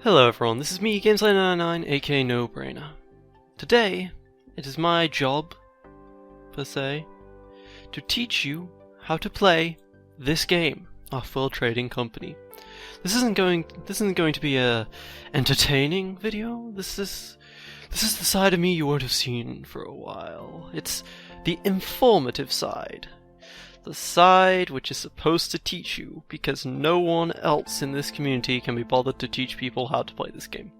Hello everyone, this is me, Gameslayer99, aka No Brainer. Today, it is my job, per se, to teach you how to play this game, Offworld Trading Company. This isn't going to be a entertaining video. This is the side of me you won't have seen for a while. It's the informative side. The side which is supposed to teach you, because no one else in this community can be bothered to teach people how to play this game.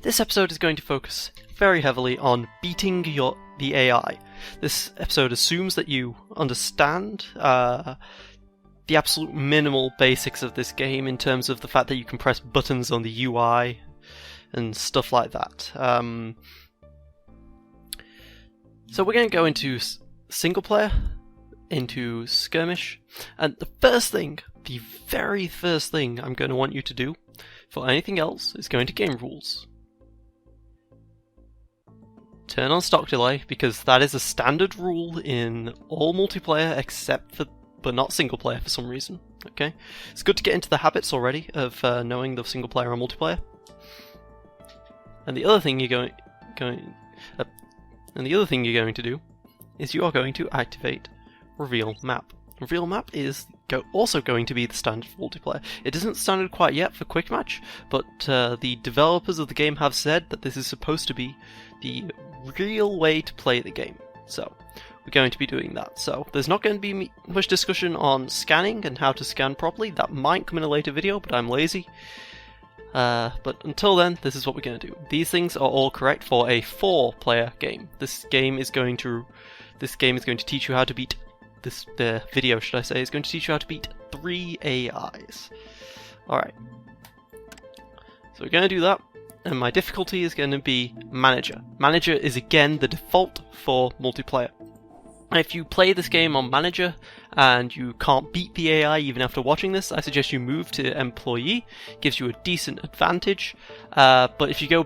This episode is going to focus very heavily on beating the AI. This episode assumes that you understand the absolute minimal basics of this game in terms of the fact that you can press buttons on the UI and stuff like that. So we're going to go into single player, into skirmish, and the very first thing I'm going to want you to do for anything else is go into game rules. Turn on stock delay, because that is a standard rule in all multiplayer except for, but not single player for some reason. Okay, it's good to get into the habits already of knowing the single player and multiplayer. And the other thing you're going to do is you are going to activate Reveal Map. Reveal Map is also going to be the standard for multiplayer. It isn't standard quite yet for Quick Match, but the developers of the game have said that this is supposed to be the real way to play the game. So we're going to be doing that. So there's not going to be much discussion on scanning and how to scan properly. That might come in a later video, but I'm lazy. But until then, this is what we're going to do. These things are all correct for a 4-player game. This game is going to teach you how to beat. The video, should I say, is going to teach you how to beat 3 AIs. Alright. So we're going to do that, and my difficulty is going to be Manager. Manager is again the default for multiplayer. If you play this game on Manager and you can't beat the AI even after watching this, I suggest you move to Employee. It gives you a decent advantage. But if you go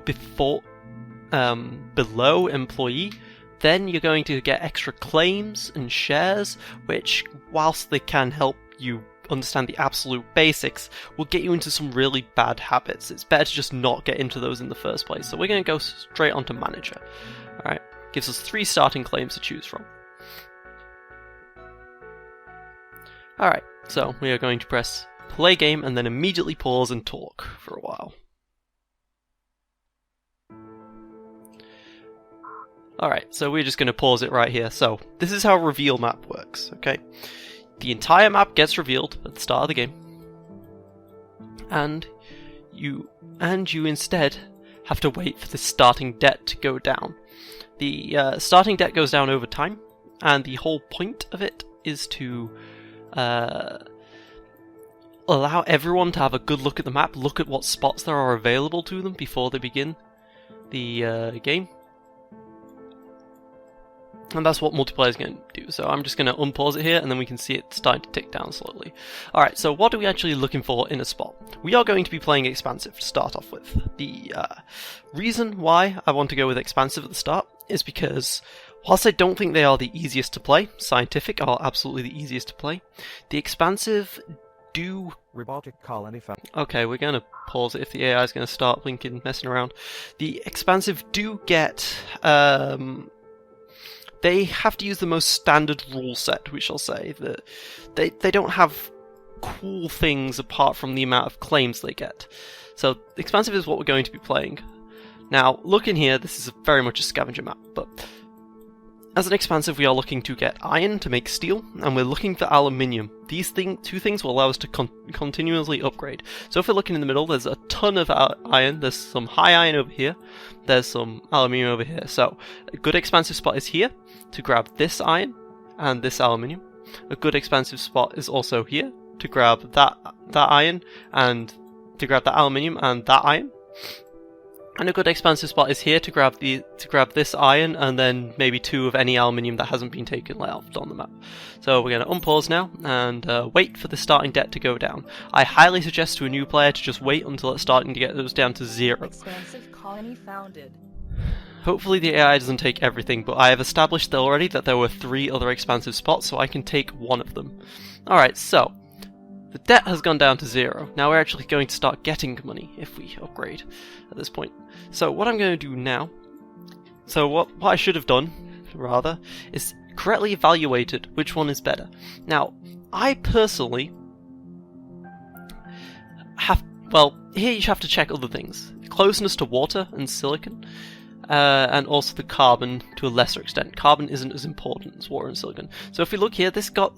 below Employee, then you're going to get extra claims and shares, which, whilst they can help you understand the absolute basics, will get you into some really bad habits. It's better to just not get into those in the first place. So we're going to go straight onto Manager. Alright, gives us 3 starting claims to choose from. Alright, so we are going to press play game and then immediately pause and talk for a while. Alright, so we're just going to pause it right here. So, this is how Reveal Map works, okay? The entire map gets revealed at the start of the game. And you instead have to wait for the starting debt to go down. The starting debt goes down over time, and the whole point of it is to allow everyone to have a good look at the map, look at what spots there are available to them before they begin the game. And that's what multiplayer is going to do. So I'm just going to unpause it here, and then we can see it starting to tick down slowly. Alright, so what are we actually looking for in a spot? We are going to be playing Expansive to start off with. The reason why I want to go with Expansive at the start is because, whilst I don't think they are the easiest to play, Scientific are absolutely the easiest to play, the Expansive do... Robotic colony found. Okay, we're going to pause it if the AI is going to start blinking, messing around. The Expansive do get... they have to use the most standard rule set, we shall say. That they don't have cool things apart from the amount of claims they get. So Expansive is what we're going to be playing. Now, look in here, this is very much a scavenger map, but as an Expansive we are looking to get iron to make steel, and we're looking for aluminium. These two things will allow us to continuously upgrade. So if we're looking in the middle, there's a ton of iron, there's some high iron over here, there's some aluminium over here. So a good Expansive spot is here, to grab this iron and this aluminium. A good Expansive spot is also here to grab that iron and to grab that aluminium and that iron. And a good Expansive spot is here to grab this iron and then maybe 2 of any aluminium that hasn't been taken left on the map. So we're going to unpause now and wait for the starting debt to go down. I highly suggest to a new player to just wait until it's starting to get those down to 0. Expansive colony founded. Hopefully the AI doesn't take everything, but I have established already that there were 3 other Expansive spots, so I can take one of them. Alright, so The debt has gone down to 0. Now we're actually going to start getting money if we upgrade at this point. So what I'm going to do now, so what I should have done, rather, is correctly evaluated which one is better. Now, I personally have, well, here you have to check other things. Closeness to water and silicon, and also the carbon to a lesser extent. Carbon isn't as important as water and silicon. So if we look here, this got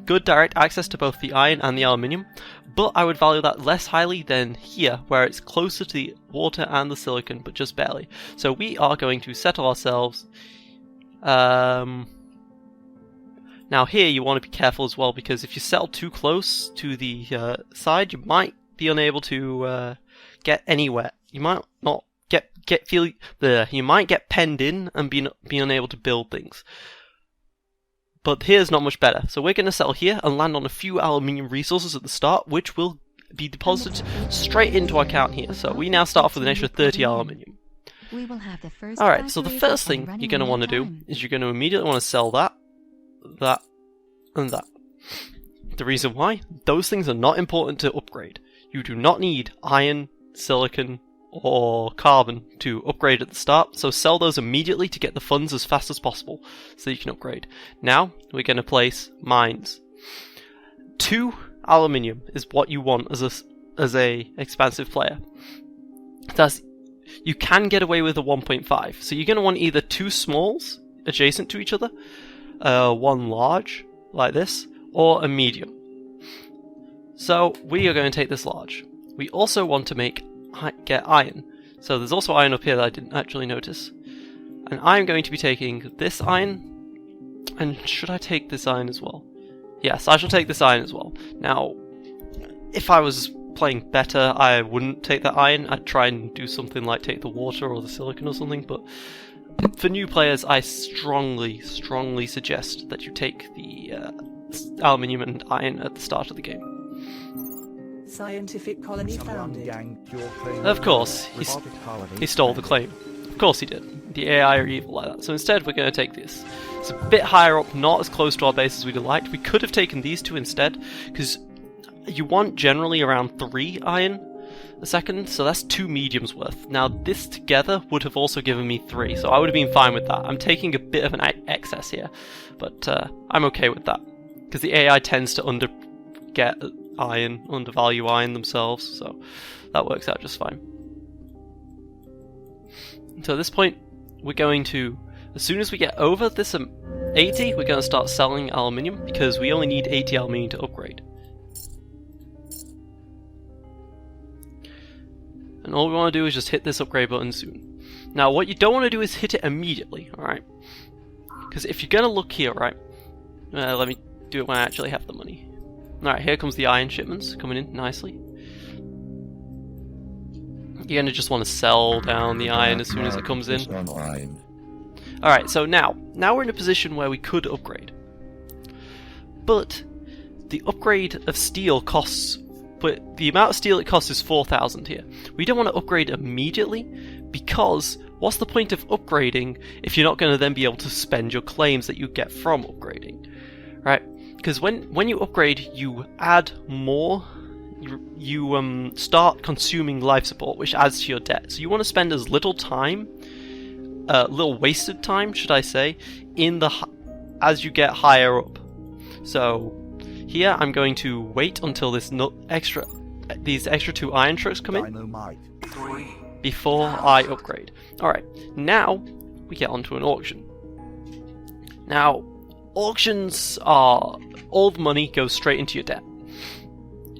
good direct access to both the iron and the aluminium, but I would value that less highly than here, where it's closer to the water and the silicon, but just barely. So we are going to settle ourselves. Now here you want to be careful as well, because if you settle too close to the side, you might be unable to get anywhere. You might not you might get penned in and be unable to build things. But here's not much better. So we're going to settle here and land on a few aluminium resources at the start, which will be deposited straight into our account here. So we now start off with an extra 30 aluminium. Alright, so the first thing you're going to want to do is you're going to immediately want to sell that, that, and that. The reason why? Those things are not important to upgrade. You do not need iron, silicon, or carbon to upgrade at the start, so sell those immediately to get the funds as fast as possible so you can upgrade. Now we're going to place mines. 2 aluminium is what you want as a expansive player. You can get away with a 1.5, so you're going to want either 2 smalls adjacent to each other, 1 large like this, or a medium. So we are going to take this large. We also want to get iron. So there's also iron up here that I didn't actually notice. And I'm going to be taking this iron. And should I take this iron as well? Yes, I shall take this iron as well. Now, if I was playing better, I wouldn't take that iron. I'd try and do something like take the water or the silicon or something, but for new players, I strongly suggest that you take the aluminium and iron at the start of the game. Scientific colony founded. Of course, he stole the claim. Of course he did. The AI are evil like that. So instead we're going to take this. It's a bit higher up, not as close to our base as we'd have liked. We could have taken these 2 instead, because you want generally around 3 iron a second, so that's 2 mediums worth. Now this together would have also given me 3, so I would have been fine with that. I'm taking a bit of an excess here, but I'm okay with that, because the AI tends to undervalue iron themselves, so that works out just fine. So at this point, we're going to, as soon as we get over this 80, we're going to start selling aluminium, because we only need 80 aluminium to upgrade. And all we want to do is just hit this upgrade button soon. Now what you don't want to do is hit it immediately, alright? Because if you're going to look here, right, let me do it when I actually have the money. Alright, here comes the iron shipments coming in nicely. You're going to just want to sell down the iron as soon as it comes in. Alright, so now we're in a position where we could upgrade. But the upgrade of steel costs, but the amount of steel it costs is 4,000 here. We don't want to upgrade immediately, because what's the point of upgrading if you're not going to then be able to spend your claims that you get from upgrading, right? Because when you upgrade, you add more, you start consuming life support, which adds to your debt. So you want to spend as little time, little wasted time, should I say, as you get higher up. So here I'm going to wait until these extra 2 iron trucks come in before I upgrade. Alright, now we get onto an auction. Now, auctions are, all the money goes straight into your debt.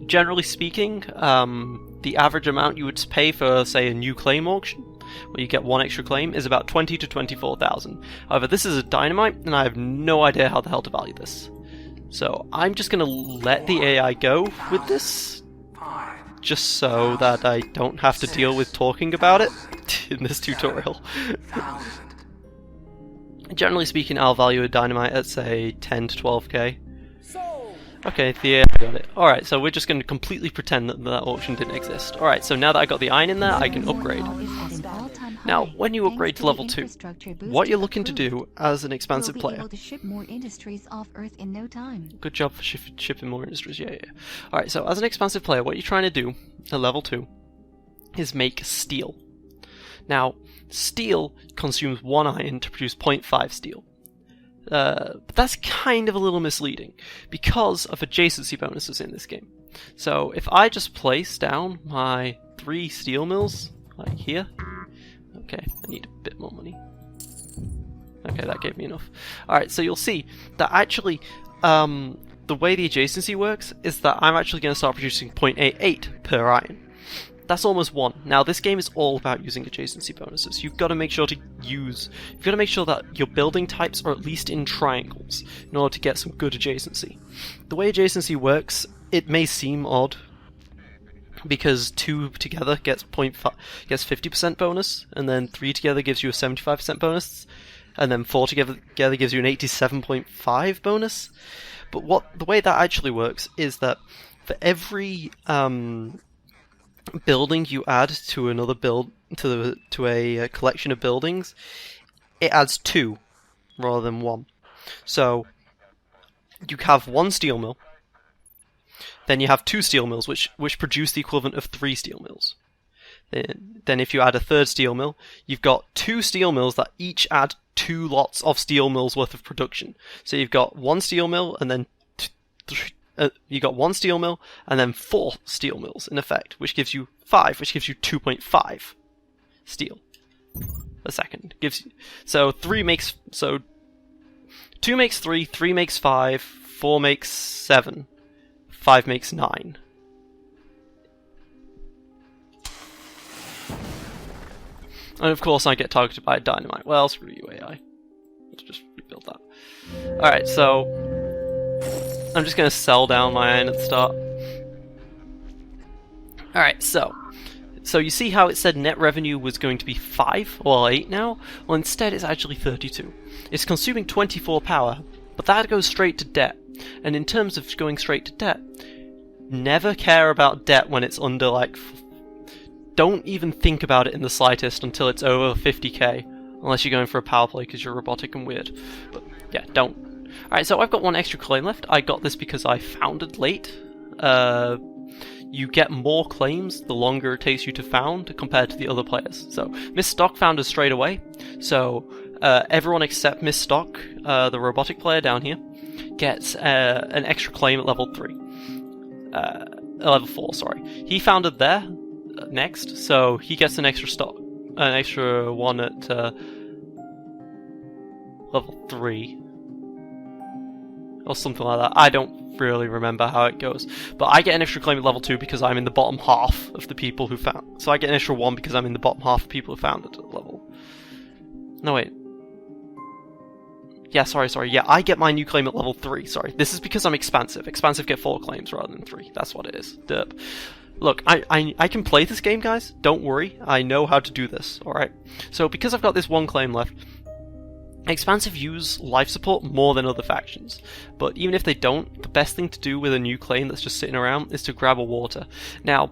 Generally speaking, the average amount you would pay for, say, a new claim auction, where you get 1 extra claim, is about 20 to 24,000. However, this is a dynamite, and I have no idea how the hell to value this. So I'm just going to let the AI go with this, just so that I don't have to deal with talking about it in this tutorial. Generally speaking, I'll value a dynamite at, say, 10 to 12k. Okay, the AI got it. Alright, so we're just going to completely pretend that that auction didn't exist. Alright, so now that I got the iron in there, I can upgrade. Now, when you upgrade to level 2, what you're looking to do as an expansive player... Able to ship more industries off Earth in no time. Good job for shipping more industries, yeah. Alright, so as an expansive player, what you're trying to do at level 2 is make steel. Now, steel consumes 1 iron to produce 0.5 steel. But that's kind of a little misleading because of adjacency bonuses in this game. So if I just place down my 3 steel mills, like here, okay, I need a bit more money. Okay, that gave me enough. Alright, so you'll see that actually, the way the adjacency works is that I'm actually going to start producing 0.88 per iron. That's almost 1. Now, this game is all about using adjacency bonuses. You've got to make sure that your building types are at least in triangles in order to get some good adjacency. The way adjacency works, it may seem odd, because 2 together gets 50% bonus, and then 3 together gives you a 75% bonus, and then 4 together gives you an 87.5 bonus. But the way that actually works is that for every building you add to another to a collection of buildings, it adds 2 rather than 1. So you have 1 steel mill, then you have 2 steel mills, which produce the equivalent of 3 steel mills. Then if you add a 3rd steel mill, you've got 2 steel mills that each add 2 lots of steel mills worth of production. So you've got 1 steel mill and then you got 1 steel mill and then 4 steel mills in effect, which gives you 5, which gives you 2.5 steel a second. So 2 makes 3, 3 makes 5, 4 makes 7, 5 makes 9. And of course I get targeted by a dynamite. Well, screw you, AI. Let's just rebuild that. Alright, so I'm just going to sell down my iron at the start. Alright, so you see how it said net revenue was going to be 5 or 8 now? Well, instead it's actually 32. It's consuming 24 power, but that goes straight to debt. And in terms of going straight to debt, never care about debt when it's under, like... Don't even think about it in the slightest until it's over 50k, unless you're going for a power play because you're robotic and weird. But yeah, don't. Alright, so I've got 1 extra claim left. I got this because I founded late. You get more claims the longer it takes you to found compared to the other players. So Miss Stock founded straight away. So everyone except Miss Stock, the robotic player down here, gets an extra claim at level 3. Level 4, sorry. He founded there next, so he gets an extra one at level 3 or something like that. I don't really remember how it goes, but I get an extra claim at level 2 because I'm in the bottom half of the people who found. So I get an extra 1 because I'm in the bottom half of people who found it at level. No wait. Yeah, sorry. Yeah, I get my new claim at level 3. Sorry, this is because I'm expansive. Expansive get 4 claims rather than 3. That's what it is. Derp. Look, I can play this game, guys. Don't worry. I know how to do this, alright? So, because I've got this 1 claim left, Expansive use life support more than other factions. But even if they don't, the best thing to do with a new claim that's just sitting around is to grab a water. Now,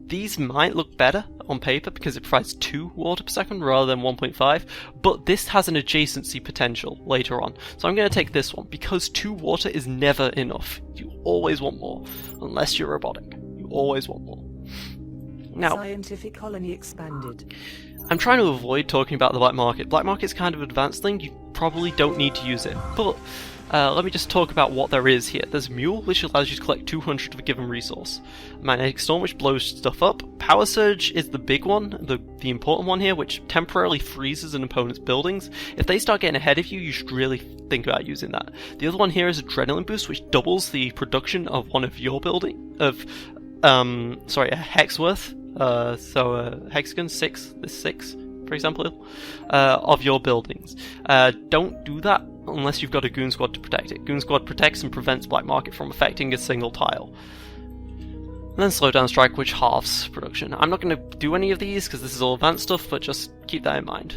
these might look better on paper because it provides 2 water per second rather than 1.5, but this has an adjacency potential later on. So I'm going to take this one because 2 water is never enough. You always want more, unless you're robotic. Always want more. Now, Scientific colony expanded. I'm trying to avoid talking about the black market. Black market's kind of an advanced thing, you probably don't need to use it. But let me just talk about what there is here. There's Mule, which allows you to collect 200 of a given resource. Magnetic Storm, which blows stuff up. Power Surge is the big one, the important one here, which temporarily freezes an opponent's buildings. If they start getting ahead of you, you should really think about using that. The other one here is Adrenaline Boost, which doubles the production of one of your building, a hex worth, so a hexagon 6, this 6, for example, of your buildings. Don't do that unless you've got a Goon Squad to protect it. Goon Squad protects and prevents Black Market from affecting a single tile. And then Slow Down Strike, which halves production. I'm not going to do any of these because this is all advanced stuff, but just keep that in mind.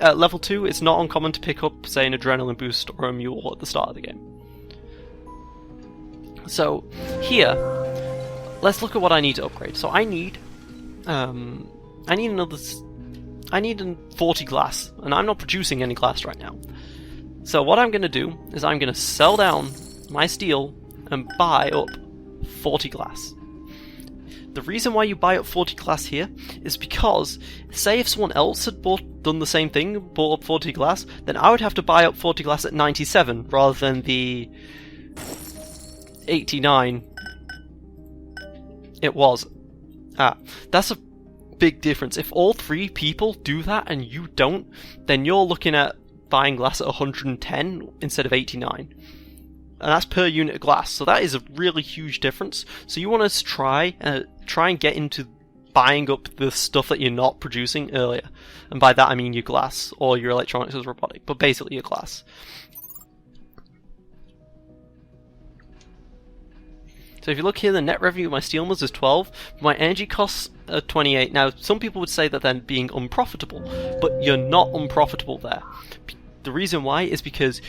At level 2, it's not uncommon to pick up, say, an Adrenaline Boost or a Mule at the start of the game. So, here, let's look at what I need to upgrade. So I need another I need 40 glass, and I'm not producing any glass right now. So what I'm going to do is I'm going to sell down my steel and buy up 40 glass. The reason why you buy up 40 glass here is because, say if someone else had done the same thing, bought up 40 glass, then I would have to buy up 40 glass at 97 rather than the 89 it was. That's a big difference. If all 3 people do that and you don't, then you're looking at buying glass at 110 instead of 89. And that's per unit of glass, so that is a really huge difference. So you want to try and get into buying up the stuff that you're not producing earlier. And by that I mean your glass, or your electronics as robotic, but basically your glass. So if you look here, the net revenue of my steel mills is 12, my energy costs are 28. Now, some people would say that they're being unprofitable, but you're not unprofitable there. The reason why is because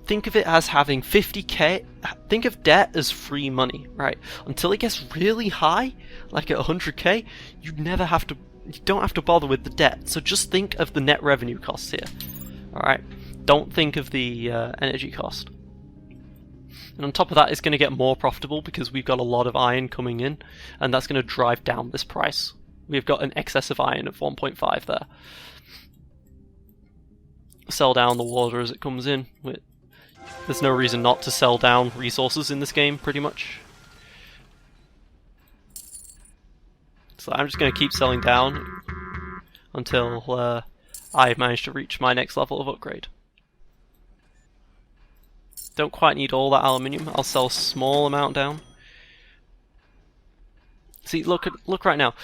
think of it as having 50k, think of debt as free money, right? Until it gets really high, like at 100k, you don't have to bother with the debt. So just think of the net revenue costs here, alright? Don't think of the energy cost. And on top of that, it's going to get more profitable because we've got a lot of iron coming in, and that's going to drive down this price. We've got an excess of iron of 1.5 there. Sell down the water as it comes in. There's no reason not to sell down resources in this game, pretty much. So I'm just going to keep selling down until I manage to reach my next level of upgrade. Don't quite need all that aluminium. I'll sell a small amount down. See, look right now.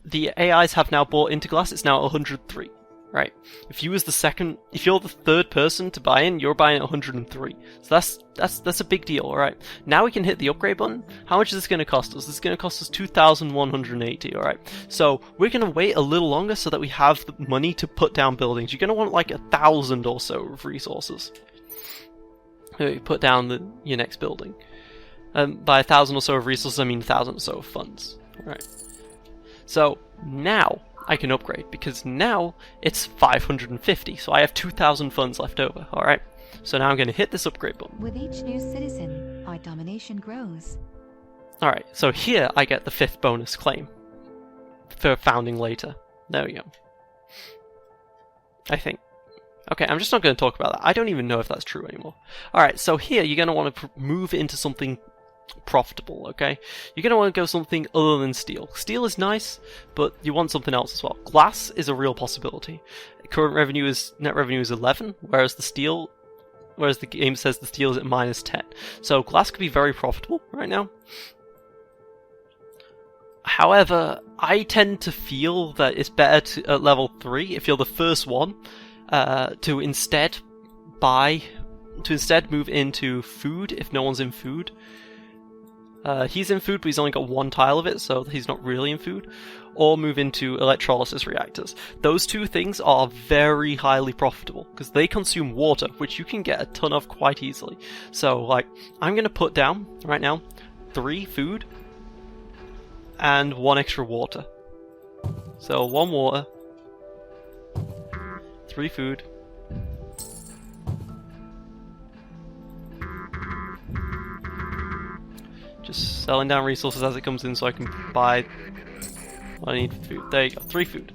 The AIs have now bought into glass. It's now at 103. Right. If you're the third person to buy in, you're buying at 103. So that's a big deal, alright? Now we can hit the upgrade button. How much is this going to cost us? This is going to cost us 2,180, alright? So we're going to wait a little longer so that we have the money to put down buildings. You're going to want like 1,000 or so of resources. Put down your next building. By 1,000 or so of resources, I mean 1,000 or so of funds. Alright. So now I can upgrade, because now it's 550, so I have 2,000 funds left over, alright? So now I'm going to hit this upgrade button. With each new citizen, our domination grows. Alright, so here I get the 5th bonus claim for founding later. There we go. I think. Okay, I'm just not going to talk about that. I don't even know if that's true anymore. Alright, so here you're going to want to move into something profitable, okay? You're going to want to go something other than steel. Steel is nice, but you want something else as well. Glass is a real possibility. Net revenue is 11, whereas the game says the steel is at -10. So glass could be very profitable right now. However, I tend to feel that it's better at level 3, if you're the first one, to instead move into food if no one's in food. He's in food, but he's only got 1 tile of it, so he's not really in food. Or move into electrolysis reactors. Those 2 things are very highly profitable, because they consume water, which you can get a ton of quite easily. So, like, I'm going to put down, right now, 3 food, and 1 extra water. So, 1 water, 3 food, just selling down resources as it comes in so I can buy what I need for food. There you go, 3 food.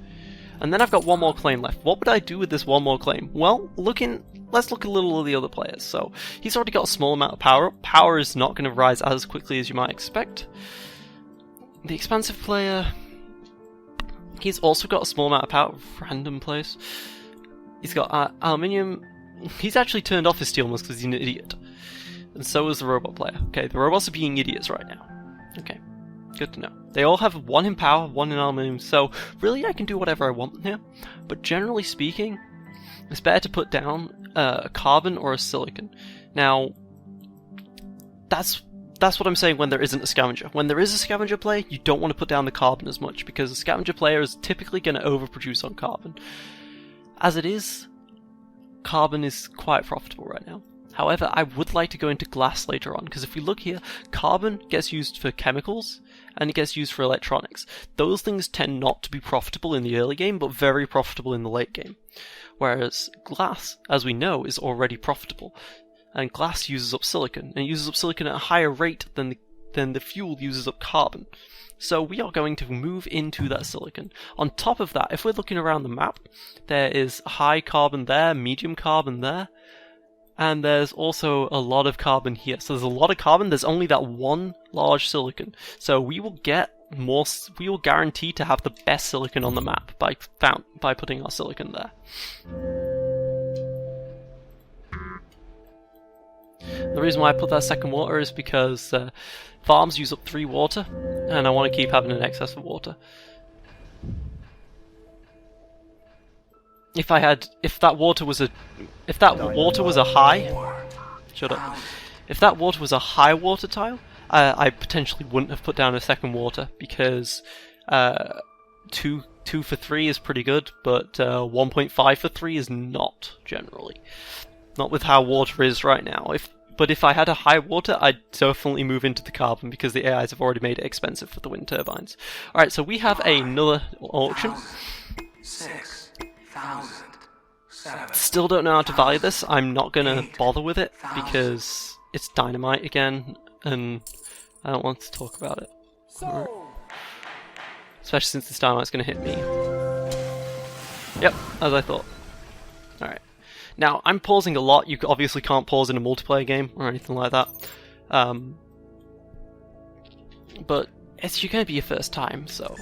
And then I've got 1 more claim left. What would I do with this 1 more claim? Well, let's look a little at the other players. So, he's already got a small amount of power. Power is not going to rise as quickly as you might expect. The expansive player, he's also got a small amount of power. Random place. He's got aluminium. He's actually turned off his steel mills because he's an idiot. And so is the robot player. Okay, the robots are being idiots right now. Okay, good to know. They all have 1 in power, 1 in aluminium, so really I can do whatever I want here. But generally speaking, it's better to put down a carbon or a silicon. Now, that's what I'm saying when there isn't a scavenger. When there is a scavenger player, you don't want to put down the carbon as much, because the scavenger player is typically going to overproduce on carbon. As it is, carbon is quite profitable right now. However, I would like to go into glass later on, because if we look here, carbon gets used for chemicals, and it gets used for electronics. Those things tend not to be profitable in the early game, but very profitable in the late game. Whereas glass, as we know, is already profitable. And glass uses up silicon, and it uses up silicon at a higher rate than the fuel uses up carbon. So we are going to move into that silicon. On top of that, if we're looking around the map, there is high carbon there, medium carbon there, and there's also a lot of carbon here. So there's a lot of carbon, there's only that one large silicon. So we will guarantee to have the best silicon on the map by putting our silicon there. The reason why I put that second water is because farms use up 3 water, and I want to keep having an excess of water. If that water was a high, shut up. If that water was a high water tile, I potentially wouldn't have put down a second water, because 2 for 3 is pretty good, but 1.5 for 3 is not generally. Not with how water is right now. But if I had a high water, I'd definitely move into the carbon, because the AIs have already made it expensive for the wind turbines. Alright, so we have another auction. 6,000. Still don't know how to value this. I'm not going to bother with it, because it's dynamite again, and I don't want to talk about it. Right. Especially since this dynamite's going to hit me. Yep, as I thought. Alright. Now, I'm pausing a lot. You obviously can't pause in a multiplayer game or anything like that. But it's going to be your first time, so...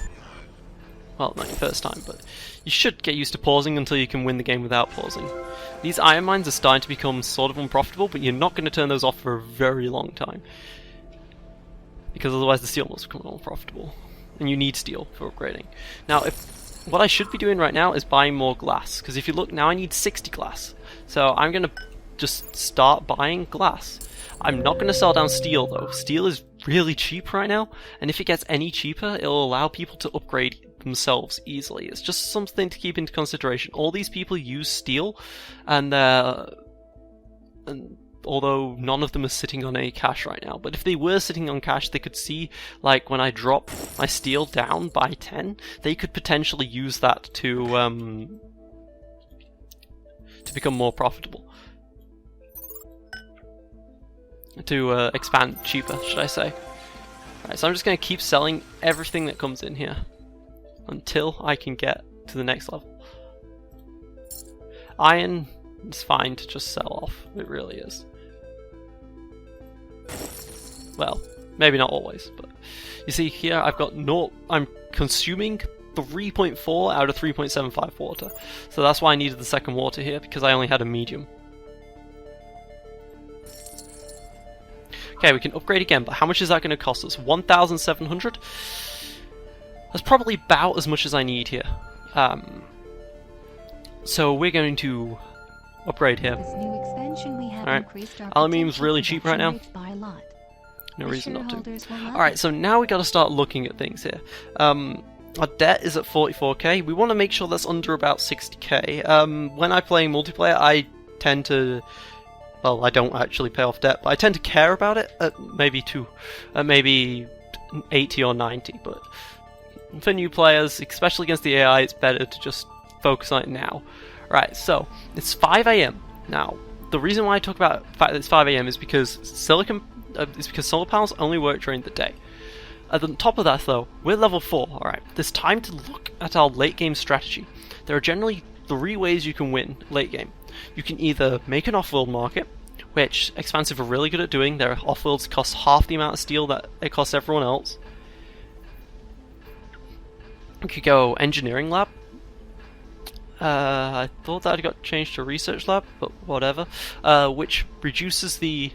Well, not your first time, but you should get used to pausing until you can win the game without pausing. These iron mines are starting to become sort of unprofitable, but you're not going to turn those off for a very long time. Because otherwise the steel must become unprofitable. And you need steel for upgrading. Now, what I should be doing right now is buying more glass, because if you look now, I need 60 glass. So I'm going to just start buying glass. I'm not going to sell down steel though. Steel is really cheap right now, and if it gets any cheaper, it'll allow people to upgrade themselves easily. It's just something to keep into consideration. All these people use steel, and although none of them are sitting on any cash right now, but if they were sitting on cash, they could see, like, when I drop my steel down by 10, they could potentially use that to become more profitable. To expand cheaper, should I say. Alright, so I'm just going to keep selling everything that comes in here until I can get to the next level. Iron is fine to just sell off, it really is. Well, maybe not always, but you see here I'm consuming 3.4 out of 3.75 water. So that's why I needed the second water here, because I only had a medium. Okay, we can upgrade again, but how much is that going to cost us? 1,700? That's probably about as much as I need here. So we're going to upgrade here. This new expansion we have Alright, increased our aluminium's really cheap right now. production rates by a lot. No The reason not to. shareholders will love Alright, it. so now we got to start looking at things here. Our debt is at 44k. We want to make sure that's under about 60k. When I play multiplayer, I tend to... Well, I don't actually pay off debt, but I tend to care about it at maybe 80 or 90, but for new players, especially against the AI, it's better to just focus on it now. Right, so it's 5 AM now. The reason why I talk about the fact that it's 5 AM is because solar panels only work during the day. At the top of that though, we're level 4, alright. It's time to look at our late game strategy. There are generally 3 ways you can win late game. You can either make an off-world market, which Expansive are really good at doing. Their off-worlds cost half the amount of steel that it costs everyone else. You could go engineering lab. I thought that got changed to research lab, but whatever. Which reduces the,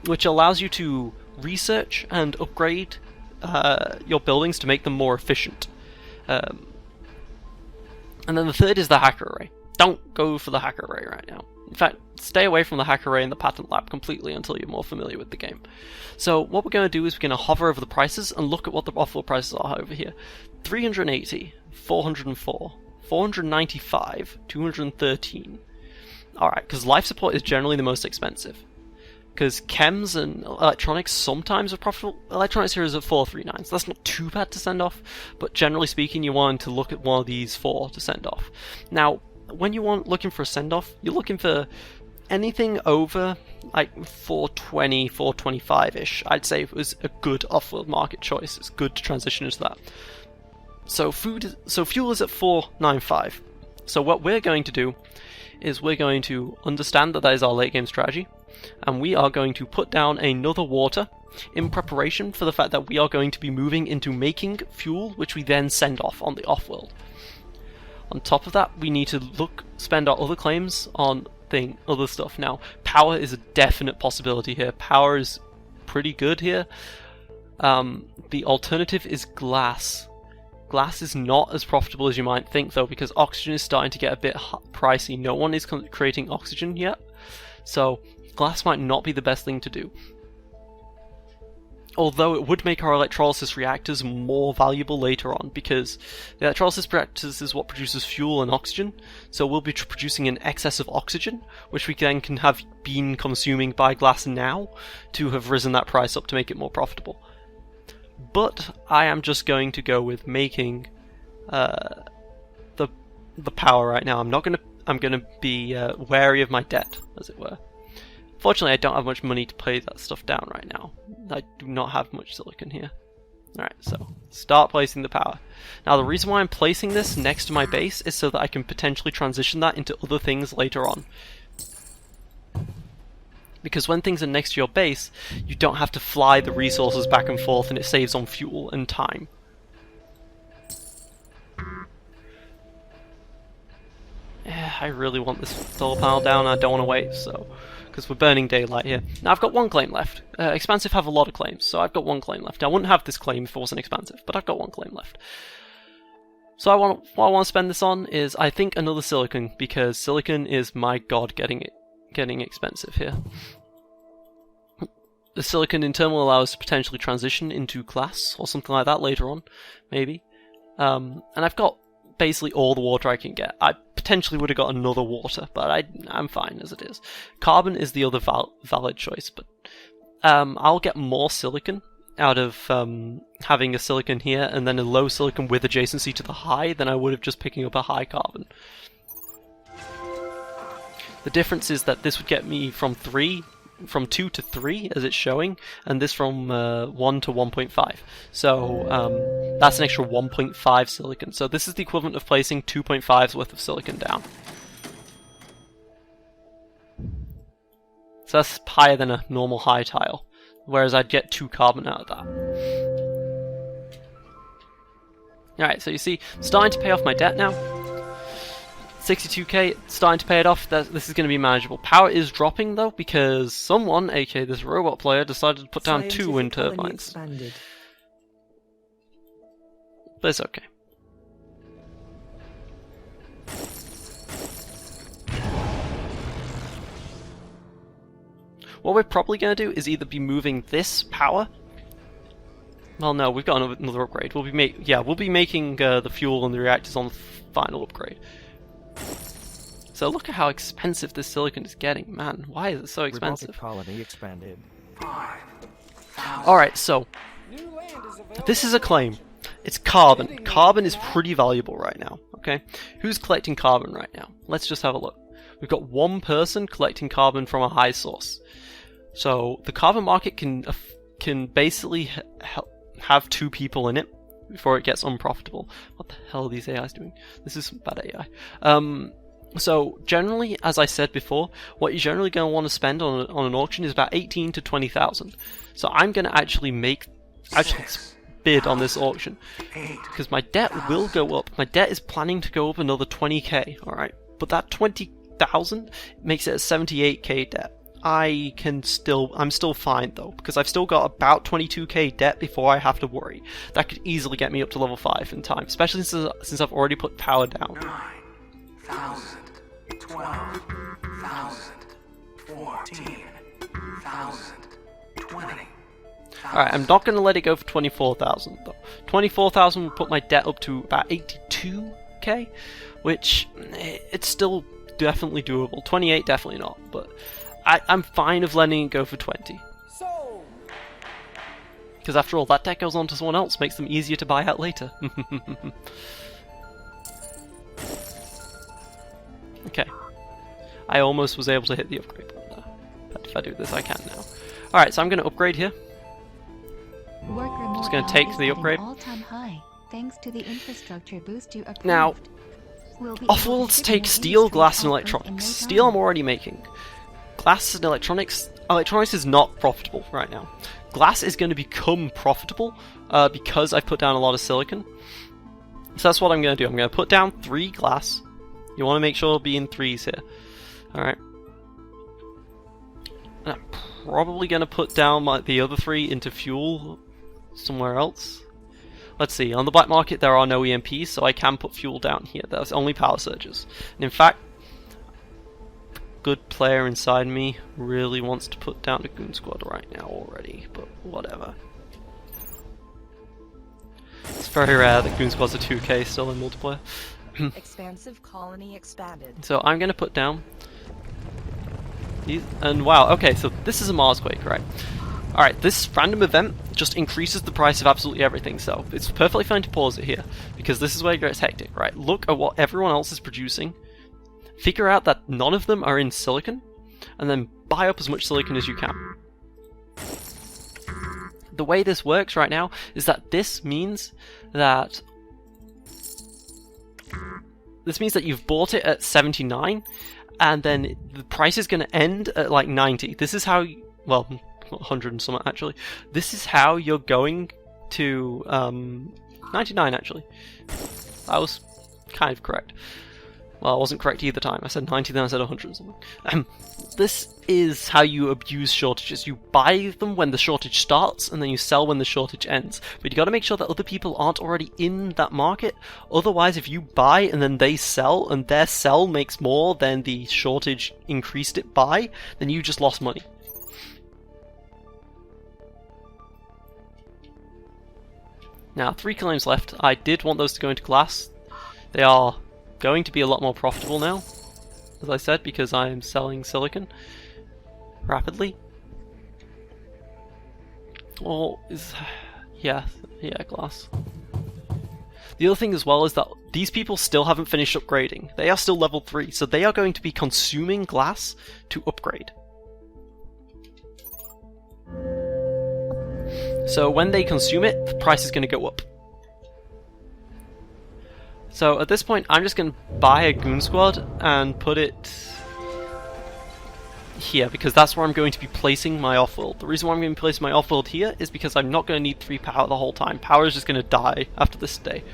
which allows you to research and upgrade your buildings to make them more efficient. And then the third is the hacker array. Don't go for the hacker array right now. In fact, stay away from the hacker array and the patent lab completely until you're more familiar with the game. So what we're going to do is we're going to hover over the prices and look at what the off-world prices are over here. 380, 404, 495, 213. Alright, because life support is generally the most expensive. because chems and electronics sometimes are profitable. Electronics here is at 439, so that's not too bad to send off, but generally speaking you want to look at one of these 4 to send off. Now, when you want looking for a send off, you're looking for anything over like 420, 425-ish. I'd say it was a good off-world market choice. It's good to transition into that. So fuel is at 495. So what we're going to do is we're going to understand that is our late game strategy, and we are going to put down another water in preparation for the fact that we are going to be moving into making fuel, which we then send off on the off-world. On top of that, we need to spend our other claims on other stuff. Now, power is a definite possibility here. Power is pretty good here. The alternative is glass. Glass is not as profitable as you might think, though, because oxygen is starting to get a bit pricey. No one is creating oxygen yet, so glass might not be the best thing to do. Although it would make our electrolysis reactors more valuable later on, because the electrolysis reactors is what produces fuel and oxygen, so we'll be producing an excess of oxygen, which we then can have been consuming by glass now to have risen that price up to make it more profitable. But I am just going to go with making the power right now. I'm gonna be wary of my debt, as it were. Fortunately, I don't have much money to pay that stuff down right now. I do not have much silicon here. Alright, so start placing the power. Now, the reason why I'm placing this next to my base is so that I can potentially transition that into other things later on. Because when things are next to your base, you don't have to fly the resources back and forth, and it saves on fuel and time. Yeah, I really want this solar panel down, I don't want to wait, so... because we're burning daylight here. Now, I've got 1 claim left. Expansive have a lot of claims, so I've got 1 claim left. I wouldn't have this claim if it wasn't Expansive, but I've got 1 claim left. So what I want to spend this on is, I think, another silicon, because silicon is, my god, getting expensive here. The silicon in turn will allow us to potentially transition into glass, or something like that later on, maybe. And I've got basically all the water I can get. I potentially would have got another water, but I'm fine as it is. Carbon is the other valid choice, but I'll get more silicon out of having a silicon here and then a low silicon with adjacency to the high than I would have just picking up a high carbon. The difference is that this would get me from 2 to 3 as it's showing, and this from 1 to 1.5. So that's an extra 1.5 silicon. So this is the equivalent of placing 2.5's worth of silicon down. So that's higher than a normal high tile, whereas I'd get 2 carbon out of that. Alright, so you see, starting to pay off my debt now. 62k, starting to pay it off. This is going to be manageable. Power is dropping though, because someone, aka this robot player, decided to put down 2 wind turbines. Expanded. But it's okay. What we're probably going to do is either be moving this power. Well, no, we've got another upgrade. We'll be making the fuel and the reactors on the final upgrade. So look at how expensive this silicon is getting. Man, why is it so expensive? Colony expanded. Alright, so this is a claim. It's carbon. Carbon is pretty valuable right now, okay? Who's collecting carbon right now? Let's just have a look. We've got 1 person collecting carbon from a high source. So the carbon market can basically have 2 people in it before it gets unprofitable. What the hell are these AIs doing? This is bad AI. So generally, as I said before, what you're generally going to want to spend on an auction is about 18 to 20,000. So I'm going to actually bid on this auction, because my debt will go up. My debt is planning to go up another 20k, alright? But that 20,000 makes it a 78k debt. I'm still fine though, because I've still got about 22k debt before I have to worry. That could easily get me up to level 5 in time, especially since I've already put power down. 9,000, 12,000, 14,000, 20. Alright, I'm not going to let it go for 24,000 though. 24,000 would put my debt up to about 82k, which it's still definitely doable. 28 definitely not, but I'm fine of letting it go for 20. Because after all, that deck goes on to someone else, makes them easier to buy out later. Okay. I almost was able to hit the upgrade button there. But if I do this, I can now. Alright, so I'm going to upgrade here. Just gonna take the upgrade. All-time high, thanks to the infrastructure boost you approved. Now, We'll be able to Offworlds ship take more steel, industry glass, and output in electronics. no Steel I'm time. already making. Glass and electronics. Electronics is not profitable right now. Glass is going to become profitable because I've put down a lot of silicon. So that's what I'm going to do. I'm going to put down 3 glass. You want to make sure it'll be in 3s here. Alright. I'm probably going to put down the other 3 into fuel somewhere else. Let's see, on the black market there are no EMPs, so I can put fuel down here. There's only power surges. And in fact, good player inside me really wants to put down a goon squad right now already, but whatever. It's very rare that goon squads are 2k still in multiplayer. Expansive colony expanded. So I'm going to put down these, and wow, okay, so this is a Marsquake, right? Alright, this random event just increases the price of absolutely everything, so it's perfectly fine to pause it here, because this is where it gets hectic, right? Look at what everyone else is producing, figure out that none of them are in silicon, and then buy up as much silicon as you can. The way this works right now is that this means that you've bought it at 79, and then the price is going to end at like 90. This is how, well, 100 and something actually. This is how you're going to 99 actually. I was kind of correct. Well, I wasn't correct either time. I said 90, then I said 100 and something. This is how you abuse shortages. You buy them when the shortage starts, and then you sell when the shortage ends. But you got to make sure that other people aren't already in that market. Otherwise, if you buy and then they sell, and their sell makes more than the shortage increased it by, then you just lost money. Now, 3 claims left. I did want those to go into glass. They are going to be a lot more profitable now, as I said, because I am selling silicon rapidly. Or is yeah, glass. The other thing as well is that these people still haven't finished upgrading. They are still level 3, so they are going to be consuming glass to upgrade. So when they consume it, the price is going to go up. So at this point, I'm just going to buy a goon squad and put it here, because that's where I'm going to be placing my Offworld. The reason why I'm going to be placing my Offworld here is because I'm not going to need 3 power the whole time. Power is just going to die after this day,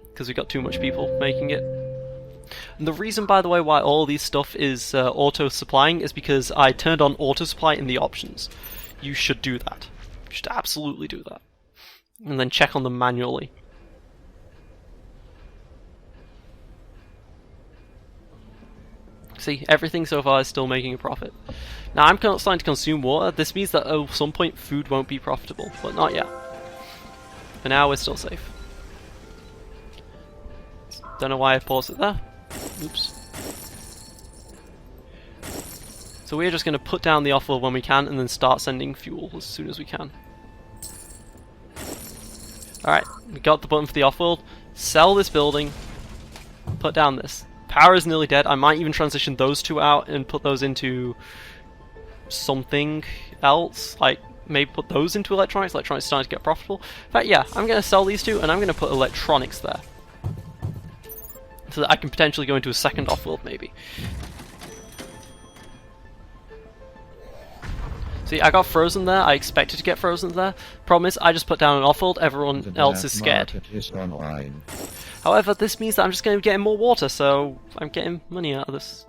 because we've got too much people making it. And the reason, by the way, why all these stuff is auto-supplying is because I turned on auto-supply in the options. You should do that. You should absolutely do that. And then check on them manually. See, everything so far is still making a profit. Now I'm starting to consume water. This means that at some point food won't be profitable, but not yet. For now, we're still safe. Don't know why I paused it there. Oops. So we're just going to put down the Offworld when we can, and then start sending fuel as soon as we can. Alright, we got the button for the Offworld. Sell this building. Put down this. Power is nearly dead. I might even transition those 2 out and put those into something else. Like, maybe put those into electronics. Electronics is starting to get profitable. In fact, yeah, I'm going to sell these 2, and I'm going to put electronics there. So that I can potentially go into a second Offworld, maybe. See, I got frozen there. I expected to get frozen there. Problem is, I just put down an Offworld. Everyone else is scared. However, this means that I'm just going to be getting more water, so I'm getting money out of this.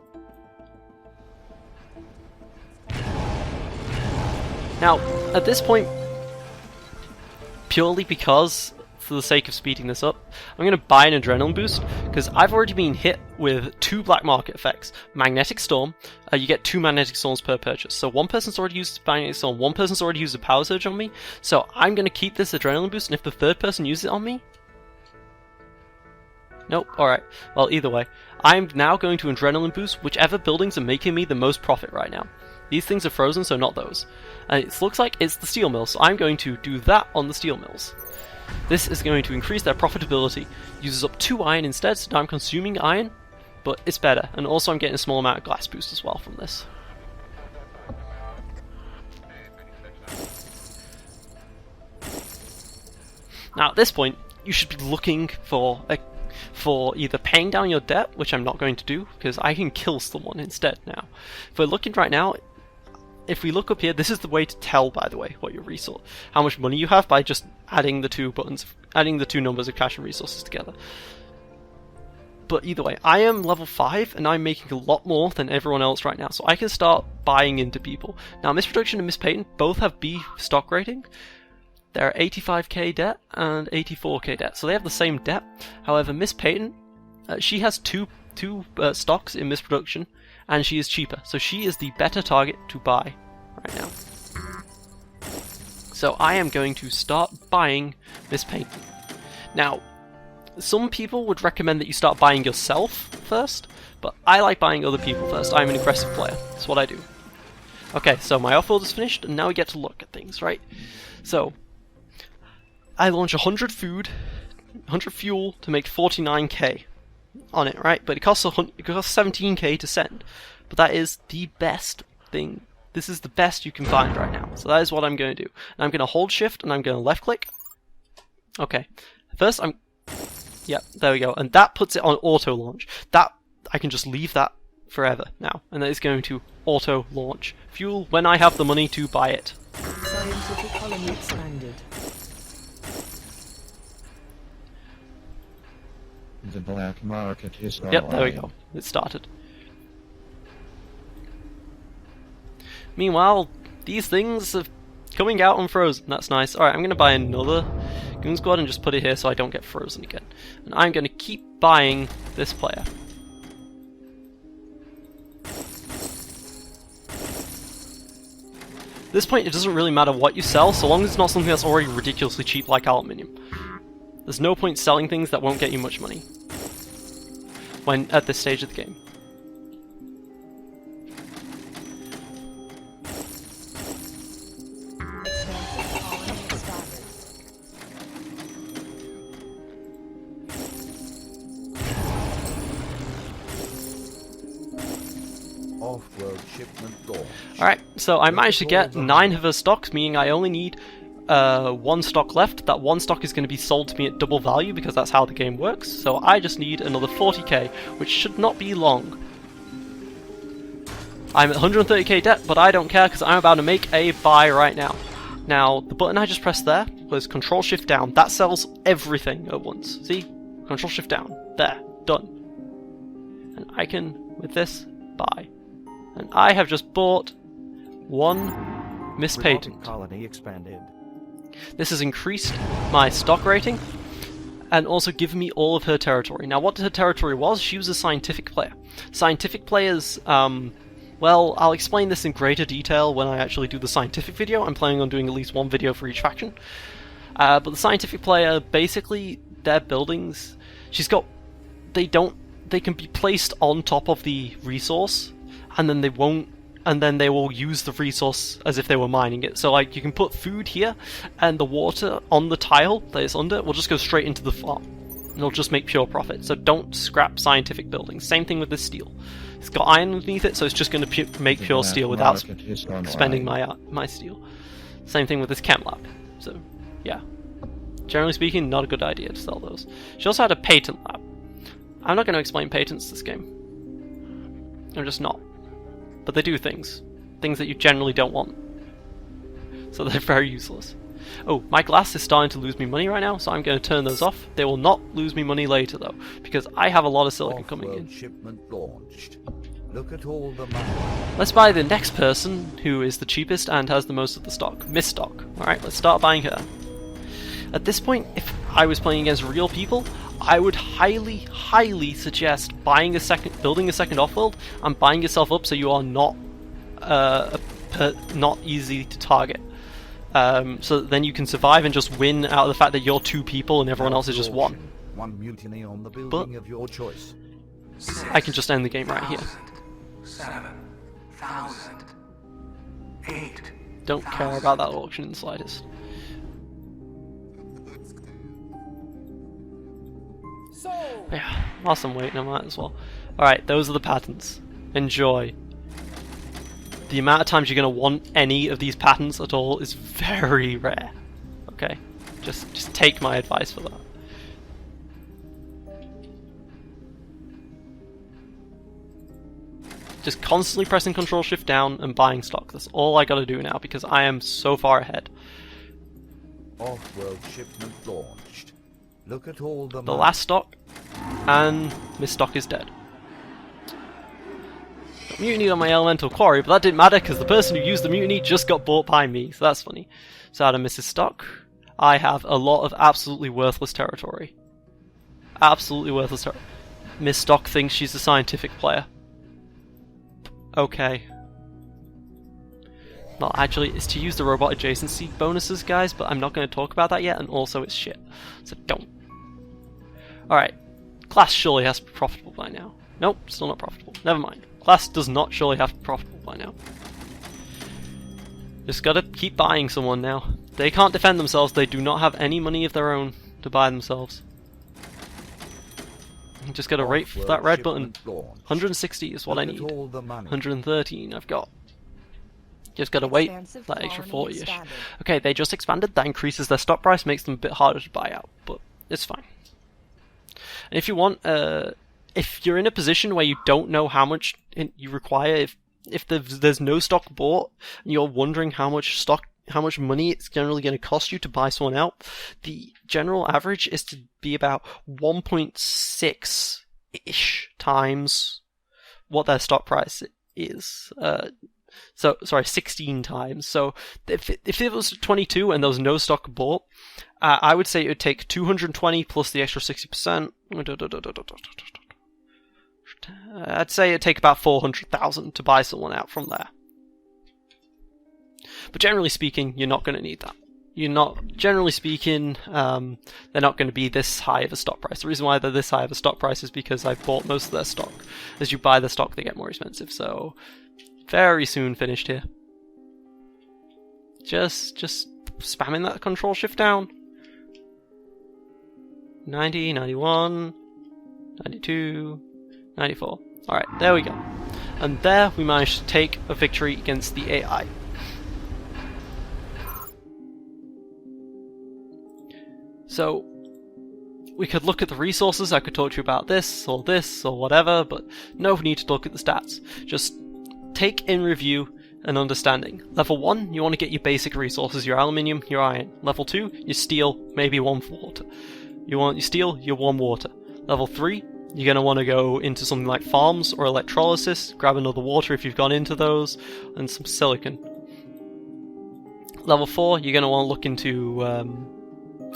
Now, at this point, purely because, for the sake of speeding this up, I'm going to buy an adrenaline boost, because I've already been hit with 2 black market effects. Magnetic Storm, you get 2 magnetic storms per purchase. So one person's already used a magnetic storm, one person's already used a power surge on me, so I'm going to keep this adrenaline boost, and if the 3rd person uses it on me... Nope, alright. Well, either way, I'm now going to adrenaline boost whichever buildings are making me the most profit right now. These things are frozen, so not those. And it looks like it's the steel mills, so I'm going to do that on the steel mills. This is going to increase their profitability. Uses up 2 iron instead, so now I'm consuming iron, but it's better. And also I'm getting a small amount of glass boost as well from this. Now at this point, you should be looking for either paying down your debt, which I'm not going to do, because I can kill someone instead now. If we're looking right now, if we look up here, this is the way to tell, by the way, what your resource, how much money you have by just adding the 2 buttons, adding the 2 numbers of cash and resources together. But either way, I am level 5 and I'm making a lot more than everyone else right now, so I can start buying into people. Now, Miss Production and Miss Payton both have B stock rating. They're 85k debt and 84k debt, so they have the same debt. However, Miss Payton, she has two stocks in Miss Production, and she is cheaper, so she is the better target to buy right now. So I am going to start buying Miss Payton. Now, some people would recommend that you start buying yourself first, but I like buying other people first. I'm an aggressive player. That's what I do. Okay, so my offworld is finished, and now we get to look at things, right? So I launch 100 food, 100 fuel to make 49k on it, right? But it costs 17k to send. But that is the best thing. This is the best you can find right now. So that is what I'm going to do. And I'm going to hold shift and I'm going to left click. Okay. First yep, there we go. And that puts it on auto launch. That I can just leave that forever now. And that is going to auto launch fuel when I have the money to buy it. Scientific colony expanded. The black market is online. Yep, there we go. It started. Meanwhile, these things are coming out unfrozen. That's nice. Alright, I'm going to buy another Goon Squad and just put it here so I don't get frozen again. And I'm going to keep buying this player. At this point, it doesn't really matter what you sell, so long as it's not something that's already ridiculously cheap like aluminium. There's no point selling things that won't get you much money when at this stage of the game. Expansive colony expanded. Offworld shipment launch. Alright, so I managed to get 9 of her stocks, meaning I only need 1 stock left. That 1 stock is going to be sold to me at double value because that's how the game works. So I just need another 40k, which should not be long. I'm at 130k debt, but I don't care because I'm about to make a buy right now. Now, the button I just pressed there was Control Shift down. That sells everything at once. See? Control Shift down. There. Done. And I can, with this, buy. And I have just bought 1 Miss Payton. Colony expanded. This has increased my stock rating and also given me all of her territory. Now, what her territory was, she was a scientific player. Scientific players, well, I'll explain this in greater detail when I actually do the scientific video. I'm planning on doing at least 1 video for each faction. But the scientific player, basically, their buildings, they can be placed on top of the resource, and then they will use the resource as if they were mining it. So like you can put food here, and the water on the tile that is under will just go straight into the farm. And it'll just make pure profit. So don't scrap scientific buildings. Same thing with this steel. It's got iron underneath it, so it's just going to make pure steel without spending my steel. Same thing with this chem lab. So yeah, generally speaking, not a good idea to sell those. She also had a patent lab. I'm not going to explain patents this game. I'm just not. But they do things that you generally don't want. So they're very useless. Oh, my glass is starting to lose me money right now, so I'm going to turn those off. They will not lose me money later though, because I have a lot of silicon coming in. Shipment launched. Look at all the money. Let's buy the next person who is the cheapest and has the most of the stock. Miss Stock. Alright, let's start buying her. At this point, if I was playing against real people, I would highly, highly suggest building a second Offworld and buying yourself up so you are not easy to target. So that then you can survive and just win out of the fact that you're 2 people and everyone else is just 1. One mutiny on the building of your choice. I can just end the game right here. 7,000. 8. Don't care about that auction in the slightest. Yeah, whilst I'm waiting, I might as well. Alright, those are the patterns. Enjoy. The amount of times you're going to want any of these patterns at all is very rare. Okay? Just take my advice for that. Just constantly pressing Control Shift down and buying stock. That's all I gotta do now because I am so far ahead. Offworld shipment launched. Look at all the The last stock, and Miss Stock is dead. Got mutiny on my elemental quarry, but that didn't matter because the person who used the mutiny just got bought by me, so that's funny. So out of Mrs. Stock, I have a lot of absolutely worthless territory. Absolutely worthless territory. Miss Stock thinks she's a scientific player. Okay. Well, actually, it's to use the robot adjacency bonuses, guys, but I'm not going to talk about that yet, and also it's shit. So don't. Alright. Class surely has to be profitable by now. Nope, still not profitable. Never mind. Class does not surely have to be profitable by now. Just gotta keep buying someone now. They can't defend themselves, they do not have any money of their own to buy themselves. Just gotta wait for that red button. 160 is what I need. 113 I've got. Just gotta wait that extra 40-ish. Okay, they just expanded. That increases their stock price, makes them a bit harder to buy out, but it's fine. And if you want, if you're in a position where you don't know how much you require, if there's no stock bought, and you're wondering how much money it's generally going to cost you to buy someone out, the general average is to be about 1.6-ish times what their stock price is. So, sorry, 16 times. So, if it was 22 and there was no stock bought, I would say it would take 220 plus the extra 60%. I'd say it'd take about 400,000 to buy someone out from there. But generally speaking, you're not going to need that. Generally speaking, they're not going to be this high of a stock price. The reason why they're this high of a stock price is because I've bought most of their stock. As you buy the stock, they get more expensive. So, very soon finished here. Just spamming that Control Shift down. 90, 91, 92, 94. Alright, there we go. And there we managed to take a victory against the AI. So, we could look at the resources, I could talk to you about this or whatever, but no need to look at the stats. Just take in review and understanding. Level 1, you want to get your basic resources, your aluminium, your iron. Level 2, your steel, maybe 1 water. You want your steel, your 1 water. Level 3, you're going to want to go into something like farms or electrolysis, grab another water if you've gone into those, and some silicon. Level 4, you're going to want to look into...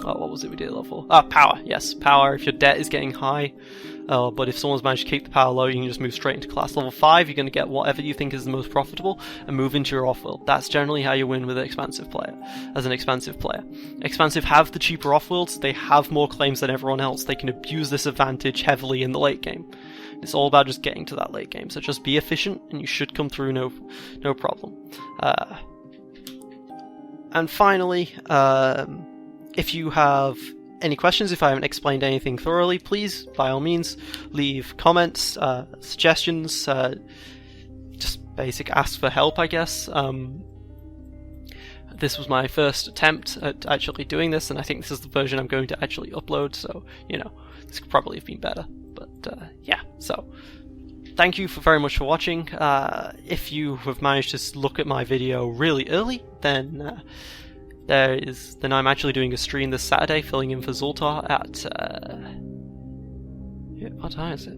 what was it we did at level 4? Power, yes, power if your debt is getting high. But if someone's managed to keep the power low, you can just move straight into class. Level 5, you're going to get whatever you think is the most profitable and move into your Offworld. That's generally how you win with an expansive player, as an expansive player. Expansive have the cheaper Offworlds, they have more claims than everyone else, they can abuse this advantage heavily in the late game. It's all about just getting to that late game, so just be efficient and you should come through no problem. And finally, if you have any questions, if I haven't explained anything thoroughly, please, by all means, leave comments, suggestions, just basic ask for help, I guess. This was my first attempt at actually doing this, and I think this is the version I'm going to actually upload, so, you know, this could probably have been better. But, yeah, so, thank you very much for watching. If you have managed to look at my video really early, then... Then I'm actually doing a stream this Saturday, filling in for Zoltar at what time is it?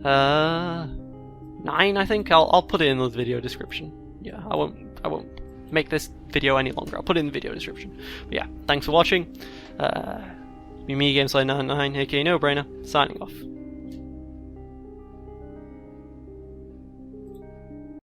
9, I think. I'll put it in the video description. Yeah, I won't make this video any longer. I'll put it in the video description. But yeah, thanks for watching. Me GameSlide99, aka No Brainer, signing off.